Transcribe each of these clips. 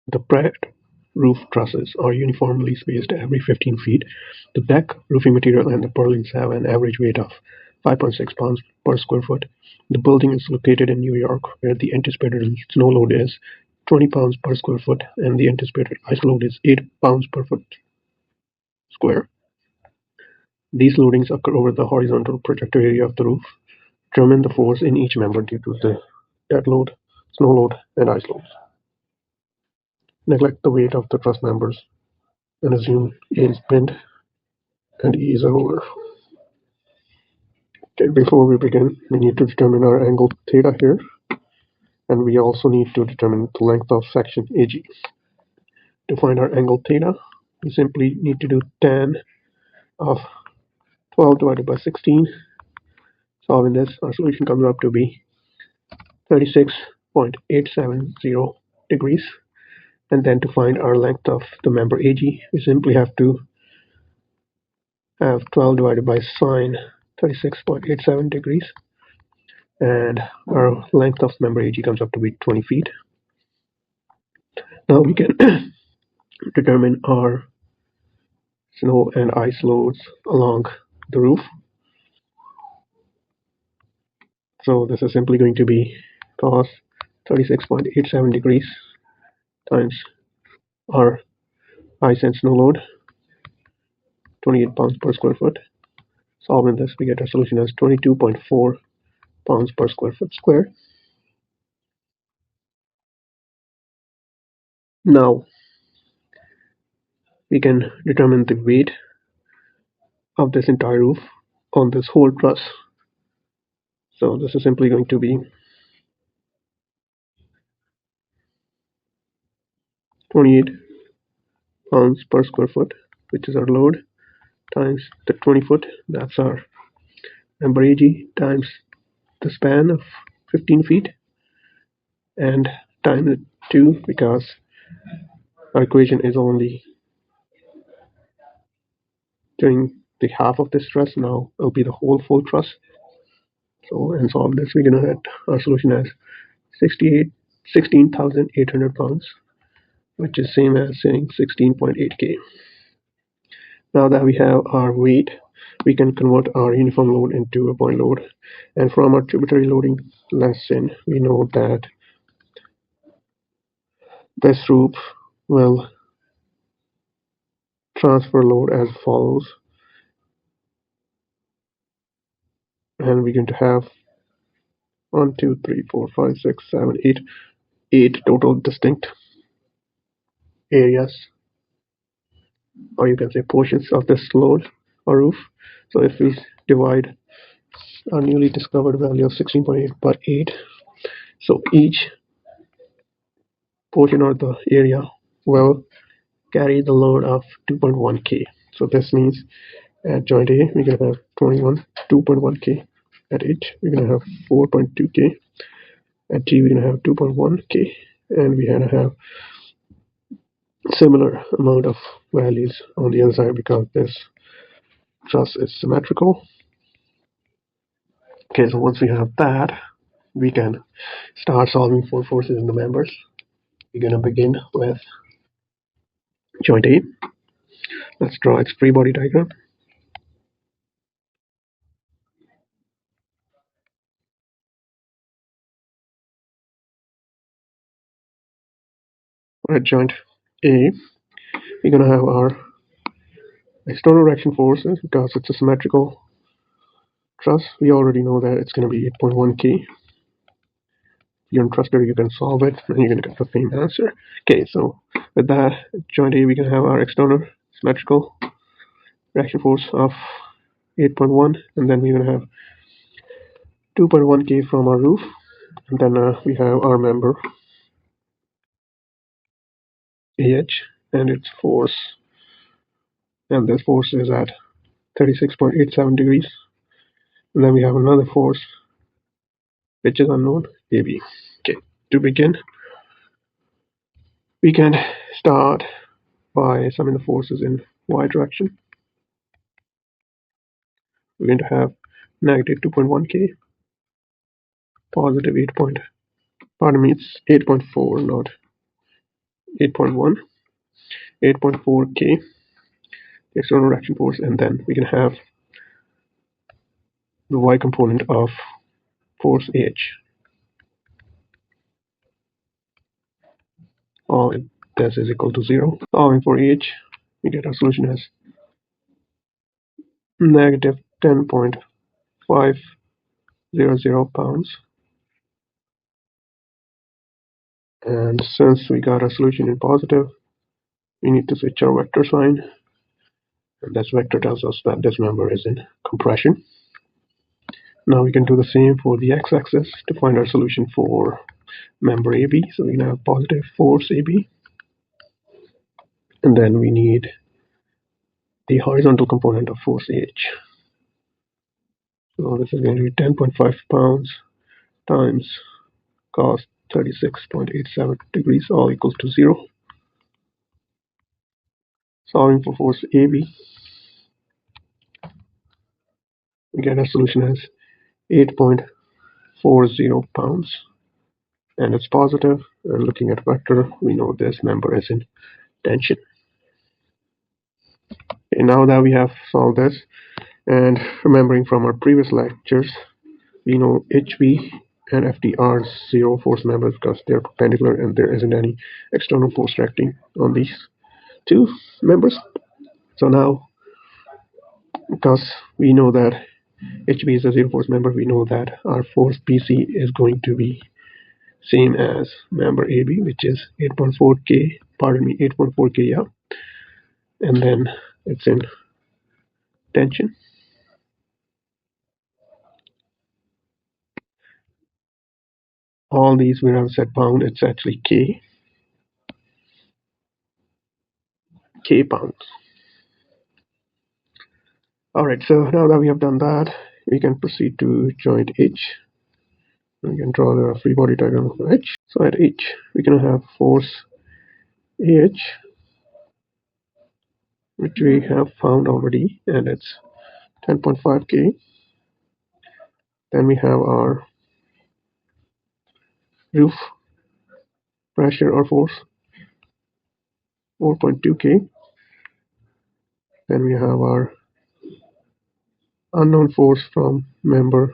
The Pratt roof trusses are uniformly spaced every 15 feet. The deck, roofing material, and the purlins have an average weight of 5.6 pounds per square foot. The building is located in New York, where the anticipated snow load is 20 pounds per square foot, and the anticipated ice load is 8 pounds per foot square. These loadings occur over the horizontal projected area of the roof. Determine the force in each member due to the dead load, snow load, and ice loads. Neglect the weight of the truss members and assume A is pinned and E is a roller. Okay, before we begin, we need to determine our angle theta here, and we also need to determine the length of section AG. To find our angle theta, we simply need to do tan of 12 divided by 16. Solving this, our solution comes up to be 36.870 degrees. And then to find our length of the member AG, we simply have to have 12 divided by sine 36.87 degrees. And our length of member AG comes up to be 20 feet. Now we can determine our snow and ice loads along the roof. So this is simply going to be cos 36.87 degrees times our ice and snow load, 28 pounds per square foot. Solving this, we get our solution as 22.4 pounds per square foot square. Now we can determine the weight of this entire roof on this whole truss. So this is simply going to be 28 pounds per square foot, which is our load, times the 20 foot, that's our member AG, times the span of 15 feet, and times it 2 because our equation is only doing the half of this truss. Now it'll be the whole full truss. So and solve this, we're gonna get our solution as 16,800 pounds, which is same as saying 16.8 k. Now that we have our weight, we can convert our uniform load into a point load. And from our tributary loading lesson, we know that this roof will transfer load as follows. And we're going to have 1, 2, 3, 4, 5, 6, 7, 8 total distinct areas, or you can say portions of this load or roof. So if we divide our newly discovered value of 16.8 by 8, so each portion or the area will carry the load of 2.1 k. So this means at joint A we're going to have 2.1 k. At H we're going to have 4.2 k. At G we're going to have 2.1 k, and we're going to have similar amount of values on the other side because this truss is symmetrical. Okay, so once we have that, we can start solving for forces in the members. We're going to begin with joint A. Let's draw its free body diagram. At joint A, we're going to have our external reaction forces because it's a symmetrical truss. We already know that it's going to be 8.1 k. If you're interested, you can solve it and you're going to get the same answer. Okay, so with that, joint A, we can have our external symmetrical reaction force of 8.1, and then we're going to have 2.1 k from our roof, and then we have our member AH and its force, and this force is at 36.87 degrees, and then we have another force which is unknown, AB. Okay, to begin, we can start by summing the forces in y direction. We're going to have negative 2.1 k, positive 8 point, pardon me, it's 8.4, not 8.1, 8.4K, the external reaction force, and then we can have the Y component of force H. All this is equal to 0. Solving for H, we get our solution as negative 10.500 pounds. And since we got our solution in positive, we need to switch our vector sign. And this vector tells us that this member is in compression. Now we can do the same for the x-axis to find our solution for member AB. So we can have positive force AB. And then we need the horizontal component of force H. So this is going to be 10.5 pounds times cos 36.87 degrees, all equals to 0. Solving for force AB, we get our solution as 8.40 pounds. And it's positive. And looking at vector, we know this member is in tension. Okay, now that we have solved this, and remembering from our previous lectures, we know HV and FD are zero force members because they're perpendicular and there isn't any external force acting on these two members. So now, because we know that HV is a zero force member, we know that our force BC is going to be same as member AB, which is 8.4K, 8.4K, yeah. And then it's in tension. All these we have set pound, it's actually K pounds. Alright, so now that we have done that, we can proceed to joint H. We can draw the free body diagram of H. So at H, we can have force AH, which we have found already, and it's 10.5K. Then we have our roof pressure or force, 4.2K. Then we have our unknown force from member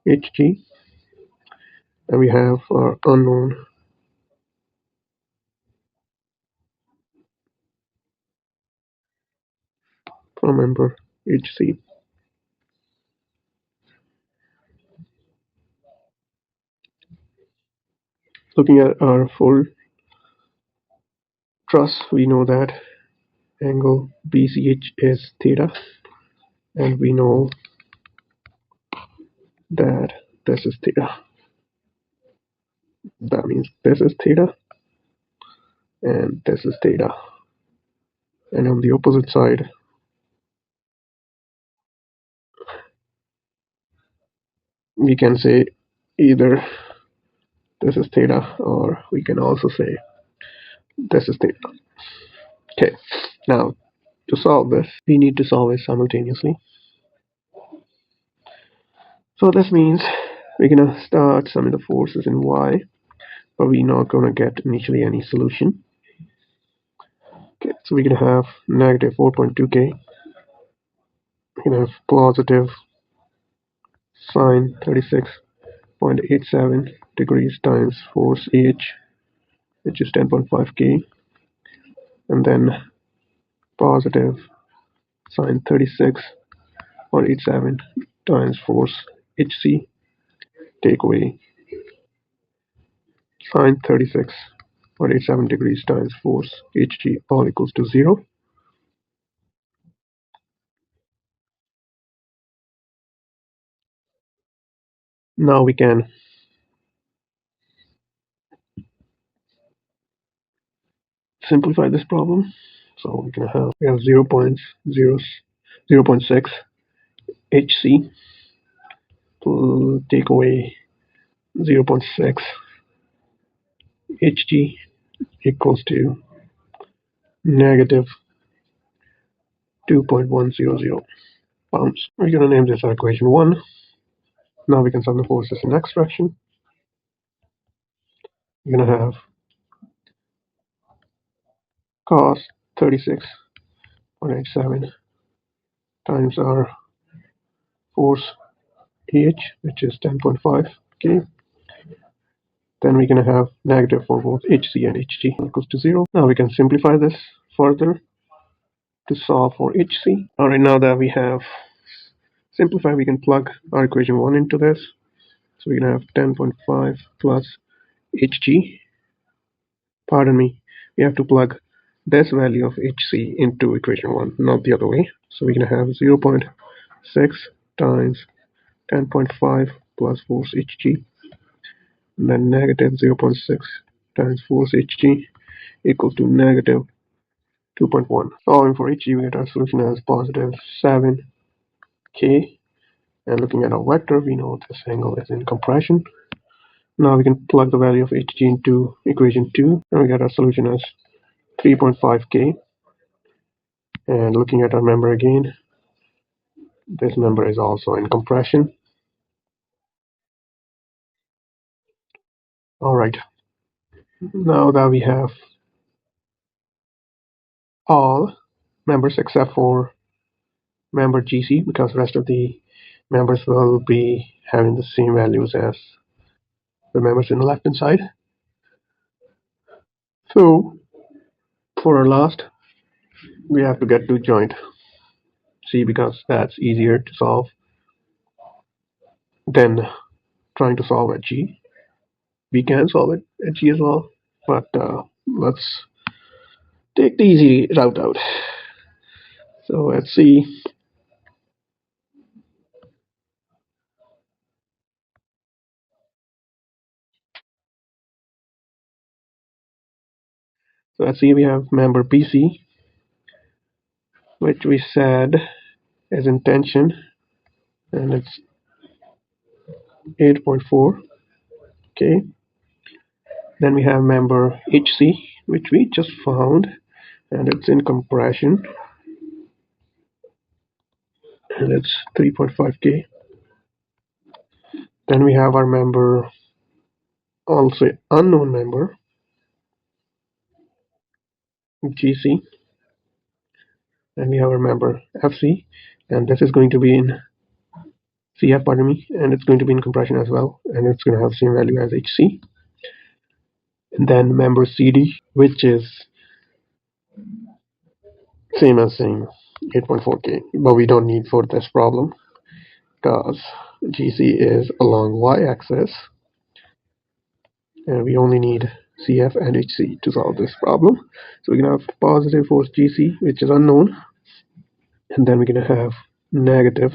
HG. And we have our unknown from member HC. Looking at our full truss, we know that angle BCH is theta, and we know that this is theta. That means this is theta and this is theta. And on the opposite side, we can say either this is theta or we can also say this is theta. Okay, now to solve this, we need to solve it simultaneously. So this means we're gonna start summing the forces in y, but we're not gonna get initially any solution. Okay, so we're gonna have negative 4.2K. We're gonna have positive sine 36.87 degrees times force H, which is 10.5K, and then positive sine 36.87 times force HC, take away sine 36.87 degrees times force HG, all equals to 0. Now we can simplify this problem. So we have 0.6 HC to take away 0.6 Hg equals to negative 2.100 pounds. We're going to name this equation 1. Now we can sum the forces in x fraction. We're going to have cos 36.87 times our force H, which is 10.5 K. Then we're going to have negative for both HC and HG equals to 0. Now we can simplify this further to solve for HC. Alright, now that we have simplified, we can plug our equation 1 into this. So we're going to have 10.5 plus HG. Pardon me, we have to plug this value of HC into equation 1, not the other way. So we're going to have 0.6 times 10.5 plus force HG, and then negative 0.6 times force HG equals to negative 2.1. Solving for HG, we get our solution as positive 7K. And looking at our vector, we know this angle is in compression. Now we can plug the value of HG into equation 2, and we get our solution as 3.5K. And looking at our member again, this member is also in compression. Alright, now that we have all members except for member GC, because the rest of the members will be having the same values as the members in the left hand side. So for our last, we have to get to joint C, because that's easier to solve than trying to solve at G. We can solve it at G as well, but let's take the easy route out. So let's see. So let's see, we have member BC, which we said is in tension, and it's 8.4. Okay. Then we have member HC, which we just found, and it's in compression, and it's 3.5K. Then we have our member, also unknown member, GC, and we have our member FC, and this is going to be in CF, pardon me, and it's going to be in compression as well, and it's going to have the same value as HC. And then member CD, which is same as saying 8.4K, but we don't need for this problem because GC is along y-axis, and we only need CF and HC to solve this problem. So we're going to have positive force GC, which is unknown, and then we're going to have negative,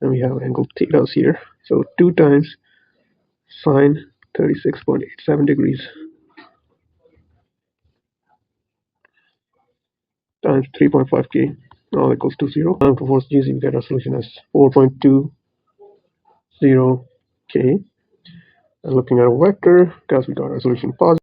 and we have angle theta's here. So 2 times sine 36.87 degrees times 3.5K, all equals to 0. Now for force GC, we get our solution as 4.20K. And looking at a vector, because we got our solution positive,